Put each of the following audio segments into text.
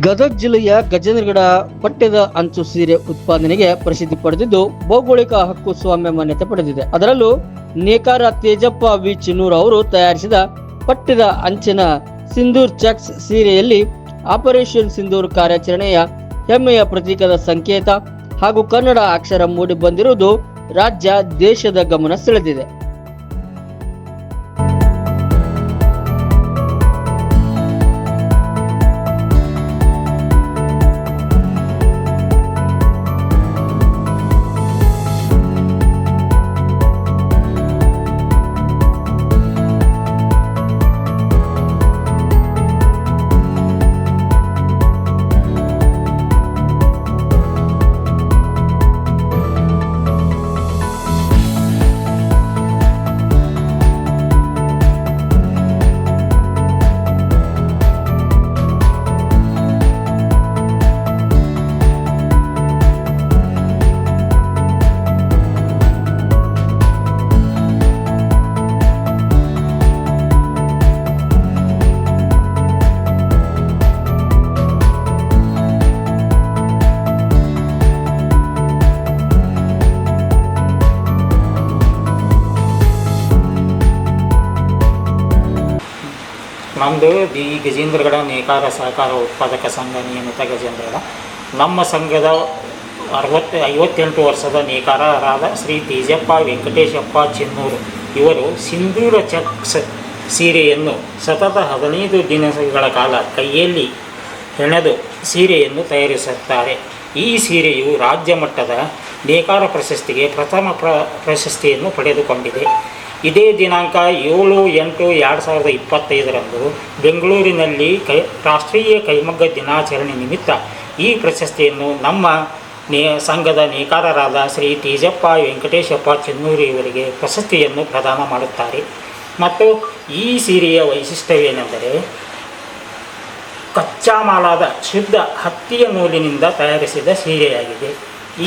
ಗದಗ ಜಿಲ್ಲೆಯ ಗಜೇಂದ್ರಗಡ ಪಠ್ಯದ ಅಂಚು ಸೀರೆ ಉತ್ಪಾದನೆಗೆ ಪ್ರಸಿದ್ಧಿ ಪಡೆದಿದ್ದು ಭೌಗೋಳಿಕ ಹಕ್ಕು ಸ್ವಾಮ್ಯ ಮಾನ್ಯತೆ ಪಡೆದಿದೆ. ಅದರಲ್ಲೂ ನೇಕಾರ ತೇಜಪ್ಪ ವಿ ಚಿನ್ನೂರ್ ಅವರು ತಯಾರಿಸಿದ ಪಠ್ಯದ ಅಂಚಿನ ಸಿಂಧೂರ್ ಚೆಕ್ಸ್ ಸೀರೆಯಲ್ಲಿ ಆಪರೇಷನ್ ಸಿಂಧೂರ್ ಕಾರ್ಯಾಚರಣೆಯ ಹೆಮ್ಮೆಯ ಪ್ರತೀಕದ ಸಂಕೇತ ಹಾಗೂ ಕನ್ನಡ ಅಕ್ಷರ ಮೂಡಿ ಬಂದಿರುವುದು ರಾಜ್ಯ ದೇಶದ ಗಮನ ಸೆಳೆದಿದೆ. ನಮ್ಮದು ಗಜೇಂದ್ರಗಡ ನೇಕಾರ ಸಹಕಾರ ಉತ್ಪಾದಕ ಸಂಘ ನಿಯಮಿತ ಗಜೇಂದ್ರಗಡ. ನಮ್ಮ ಸಂಘದ 58 ವರ್ಷದ ನೇಕಾರರಾದ ಶ್ರೀ ತೇಜಪ್ಪ ವೆಂಕಟೇಶಪ್ಪ ಚಿನ್ನೂರು ಇವರು ಸಿಂಧೂರ ಚೆಕ್ಸ್ ಸೀರೆಯನ್ನು ಸತತ 15 ದಿನಗಳ ಕಾಲ ಕೈಯಲ್ಲಿ ಹೆಣೆದು ಸೀರೆಯನ್ನು ತಯಾರಿಸುತ್ತಾರೆ. ಈ ಸೀರೆಯು ರಾಜ್ಯ ಮಟ್ಟದ ನೇಕಾರ ಪ್ರಶಸ್ತಿಗೆ ಪ್ರಥಮ ಪ್ರಶಸ್ತಿಯನ್ನು ಪಡೆದುಕೊಂಡಿದೆ. ಇದೇ ದಿನಾಂಕ 7/8/2025 ಬೆಂಗಳೂರಿನಲ್ಲಿ ರಾಷ್ಟ್ರೀಯ ಕೈಮಗ್ಗ ದಿನಾಚರಣೆ ನಿಮಿತ್ತ ಈ ಪ್ರಶಸ್ತಿಯನ್ನು ನಮ್ಮ ಸಂಘದ ನೇಕಾರರಾದ ಶ್ರೀ ತೇಜಪ್ಪ ವೆಂಕಟೇಶಪ್ಪ ಚಿನ್ನೂರು ಇವರಿಗೆ ಪ್ರಶಸ್ತಿಯನ್ನು ಪ್ರದಾನ ಮಾಡುತ್ತಾರೆ. ಮತ್ತು ಈ ಸೀರೆಯ ವೈಶಿಷ್ಟ್ಯವೇನೆಂದರೆ ಕಚ್ಚಾ ಮಾಲಾದ ಶುದ್ಧ ಹತ್ತಿಯ ನೂಲಿನಿಂದ ತಯಾರಿಸಿದ ಸೀರೆಯಾಗಿದೆ.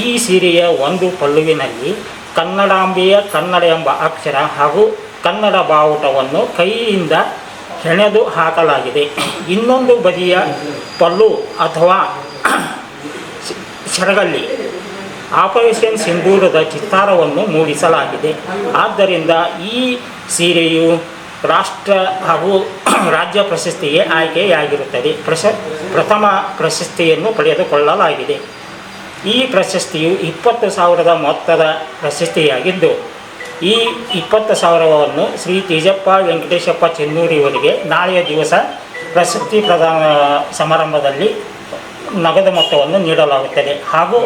ಈ ಸೀರೆಯ ಒಂದು ಪಲ್ಲುವಿನಲ್ಲಿ ಕನ್ನಡಾಂಬೆಯ ಕನ್ನಡ ಎಂಬ ಅಕ್ಷರ ಹಾಗೂ ಕನ್ನಡ ಬಾವುಟವನ್ನು ಕೈಯಿಂದ ಹೆಣೆದು ಹಾಕಲಾಗಿದೆ. ಇನ್ನೊಂದು ಬದಿಯ ಪಲ್ಲು ಅಥವಾ ಸೆರಗಲ್ಲಿ ಆಪರೇಷನ್ ಸಿಂಧೂರದ ಚಿತ್ತಾರವನ್ನು ಮೂಡಿಸಲಾಗಿದೆ. ಆದ್ದರಿಂದ ಈ ಸೀರೆಯು ರಾಷ್ಟ್ರ ಹಾಗೂ ರಾಜ್ಯ ಪ್ರಶಸ್ತಿಗೆ ಆಯ್ಕೆಯಾಗಿರುತ್ತದೆ. ಪ್ರಥಮ ಪ್ರಶಸ್ತಿಯನ್ನು ಪಡೆದುಕೊಳ್ಳಲಾಗಿದೆ. ಈ ಪ್ರಶಸ್ತಿಯು 20,000 ಮೊತ್ತದ ಪ್ರಶಸ್ತಿಯಾಗಿದ್ದು, ಈ 20,000ವನ್ನು ಶ್ರೀ ತೇಜಪ್ಪ ವೆಂಕಟೇಶಪ್ಪ ಚಿನ್ನೂರು ಇವರಿಗೆ ನಾಳೆಯ ದಿವಸ ಪ್ರಶಸ್ತಿ ಪ್ರದಾನ ಸಮಾರಂಭದಲ್ಲಿ ನಗದು ಮೊತ್ತವನ್ನು ನೀಡಲಾಗುತ್ತದೆ. ಹಾಗೂ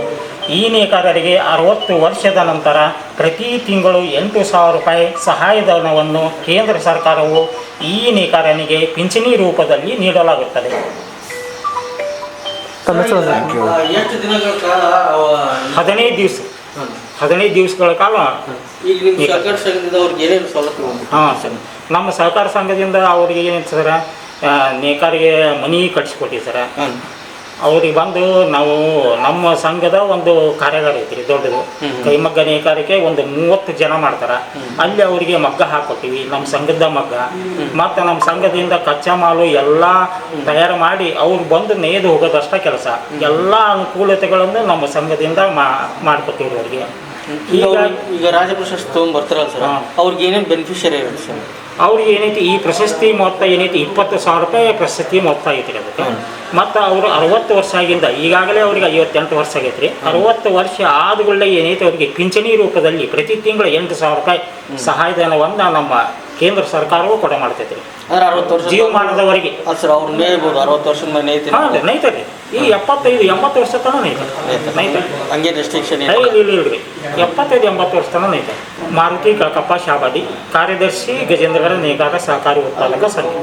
ಈ ನೇಕಾರರಿಗೆ 60 ವರ್ಷದ ನಂತರ ಪ್ರತಿ ತಿಂಗಳು 8,000 ರೂಪಾಯಿ ಸಹಾಯಧನವನ್ನು ಕೇಂದ್ರ ಸರ್ಕಾರವು ಈ ನೇಕಾರನಿಗೆ ಪಿಂಚಣಿ ರೂಪದಲ್ಲಿ ನೀಡಲಾಗುತ್ತದೆ. ಎಷ್ಟು ದಿನಗಳ ಕಾಲ 15 ದಿವಸಗಳ ಕಾಲ ಸಹಕಾರ ಸಂಘದಿಂದ ಅವ್ರಿಗೆ ಏನೇನು ಸವಲತ್ತು? ಹಾಂ ಸರ್, ನಮ್ಮ ಸಹಕಾರ ಸಂಘದಿಂದ ಅವ್ರಿಗೆ ಏನಿತ್ತು ಸರ, ನೇಕಾರಿಗೆ ಮನಿ ಕಟ್ಸಿಕೊಟ್ಟಿವಿ ಸರ. ಅವ್ರಿಗೆ ಬಂದು ನಾವು ನಮ್ಮ ಸಂಘದ ಒಂದು ಕಾರ್ಯಾಗಾರ ಐತ್ರಿ ದೊಡ್ಡದು, ಕೈಮಗ್ಗ ನೇಕಾರಿಕೆ ಒಂದು 30 ಜನ ಮಾಡ್ತಾರೆ. ಅಲ್ಲಿ ಅವರಿಗೆ ಮಗ್ಗ ಹಾಕೊಟ್ಟಿವಿ, ನಮ್ಮ ಸಂಘದ ಮಗ್ಗ. ಮತ್ತು ನಮ್ಮ ಸಂಘದಿಂದ ಕಚ್ಚಾ ಮಾಲು ಎಲ್ಲ ತಯಾರು ಮಾಡಿ ಅವ್ರು ಬಂದು ನೇಯ್ದು ಹೋಗೋದಷ್ಟ ಕೆಲಸ. ಎಲ್ಲ ಅನುಕೂಲತೆಗಳನ್ನು ನಮ್ಮ ಸಂಘದಿಂದ ಮಾಡ್ಕೊತೀವಿ ಅವರಿಗೆ. ಈಗ ರಾಜ್ಯ ಪ್ರಶಸ್ತಿ ತೊಗೊಂಡ್ಬರ್ತಾರಲ್ಲ ಸರ್, ಅವ್ರಿಗೆ ಏನೇನು ಬೆನಿಫಿಷರಿ ಇರುತ್ತೆ ಸರ್? ಅವ್ರಿಗೆ ಏನೈತಿ ಈ ಪ್ರಶಸ್ತಿ ಮೊತ್ತ ಏನೈತಿ 20,000 ರೂಪಾಯಿ ಪ್ರಶಸ್ತಿ ಮೊತ್ತ ಐತಿ ಅದಕ್ಕೆ. ಮತ್ತು ಅವರು 60 ವರ್ಷ ಆಗಿಂದ ಈಗಾಗಲೇ ಅವ್ರಿಗೆ 58 ವರ್ಷ ಆಗೈತೆ ರೀ. 60 ವರ್ಷ ಆದಗಳೇ ಏನೈತೆ ಅವರಿಗೆ ಪಿಂಚಣಿ ರೂಪದಲ್ಲಿ ಪ್ರತಿ ತಿಂಗಳು 8,000 ರೂಪಾಯಿ ಸಹಾಯಧನವನ್ನು ನಮ್ಮ ಕೇಂದ್ರ ಸರ್ಕಾರವು ಕೊಡ ಮಾಡ್ತೈತೆ ರೀ. 60 ವರ್ಷ ಜೀವಮಾನದವರೆಗೆ ಸರ್ ಅವ್ರು ನೇಯ್ಬೋದು. 60 ವರ್ಷದ ಮೇಲೆ ನೇಯ್ತೀರಿ? ಹಾಂ ನೈತಾರೆ. ಈ 75-80 ವರ್ಷ ತನಕ ನೈತಾರೆ. ಹಂಗೆ ರೆಸ್ಟ್ರಿಕ್ಷನ್ ಇಲ್ರಿ. 75-80 ವರ್ಷ ತನಕ ನೈತಾರೆ. ಮಾರುತಿ ಕಳಕಪ್ಪ ಶಾಬಾದಿ, ಕಾರ್ಯದರ್ಶಿ ಗಜೇಂದ್ರಗಡ ನೇಕಾರ ಸಹಕಾರಿ ಉತ್ಪಾದಕ ಸಂಘ.